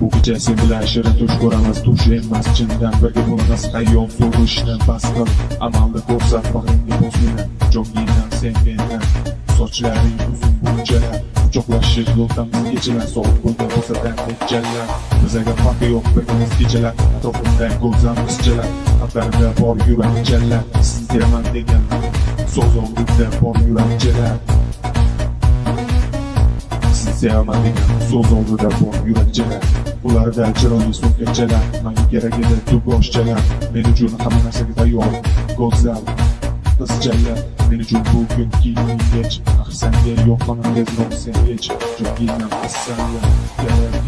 Bu kecha sen bilan shirin tush ko'ramiz, tush emas chindan birga bo'lamiz. Hayot so'rishni bas qil, amalda ko'rsat bag'ringga bos meni. Joningdan sen mendan, sochlaring uzun bunchalar, quchoqlashib yo'lamiz kechalar, sovuq bo'lgan bo'lsa tanchalar. Bizga farqi yo'q birimiz kechalar, atrofimda ko'zam qizchalar, xatlarida bor yurak jallar. Sizgaman degan so'z oldida bor yurakchalar. Sevaman degan so'z oldida bor yurakchalar. Ularda chiroyli so'kkachalar, menga kerak edi tugoshchalar. Men uchun hamma narsaga tayyor go'zal qizchalar. Men uchun bu kun kiyingach, senga yo'qman tezroq sen hech. Joningdan asal kerak,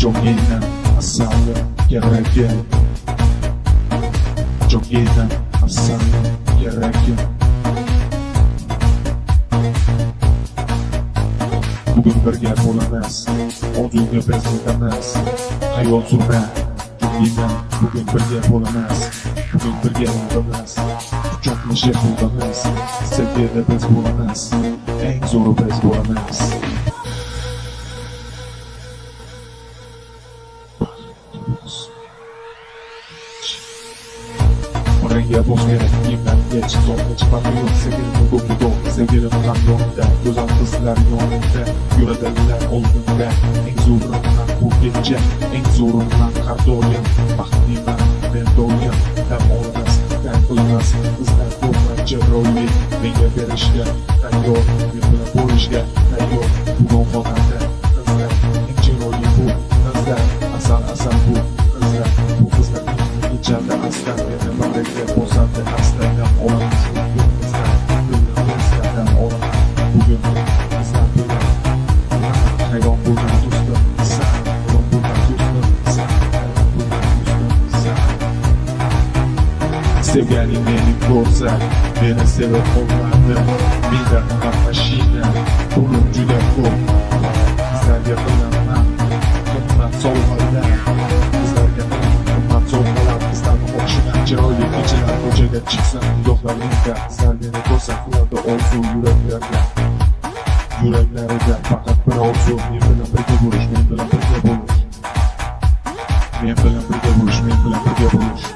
joningdan asal kerak, joningdan asal kerak. Bugun birga bo'lamiz, orzuga biz yetamiz. Hayot surma, joningdan bugun birga bo'lamiz. Bugun birga bo'lamiz, quchoqlashib bo'lamiz. Sevgida biz bo'lamiz, eng zo'ri biz bo'lamiz. Renga bos meni, kiyimdan kech, so'ngga chiqarma yo'q, sevgilim ko'kida, sevgilim ham yonimda, go'zal qizlar yonimda, yuradilar oldimda, eng zo'rimdan bu kecha, eng zo'rimdan har doim, baxtliman men doim, dam olmas, dam qilmas, qizlar ko'proq chiroyli, menga berishga tayyor, men bilan bo'lishga tayyor, bugun xonanda qizlar, eng chiroyli bu qizlar, asal bu qizlar, bu qizlar kechada aslan meni bag'riga bosadi, aslandan olamiz bugun qizlar, qizlardan olamiz bugun qizlar bilan hayron bo'lgan do'stlar, hayron bo'lgan do'stlar, sevganing meni ko'rsa, meni sevib qolmadi, mendan ham mashina, pulim juda ko'p, qizlarga qilaman qimmat sovg'alar, qizlarga qimmat sovg'alar, qizlarni o'xshagan chiroyli kechalar, ko'chaga chiqsam nigohlaringga, qizlar meni ko'rsa qiladi orzu yuraklarida faqat bir orzu, men bilan birga bo'lish, men bilan birga bo'lish, men bilan birga bo'lish, men bilan birga bo'lish.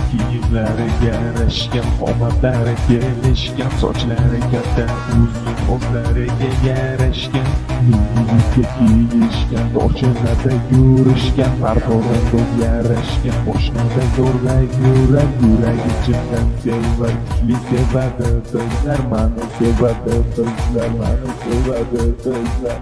Kiyimlariga yarashgan, omadlariga kelishgan, sochlariga uzun, o'zlariga yarashgan, yigitga kiyishgan, dorchalarda yurishgan, pardolarda yarashgan, boshlarda zo'rlay yurak, yuragi chindan sevadi, kuchli sevadi, bizlar mani sevadi, bizlar mani sevadi, bizlar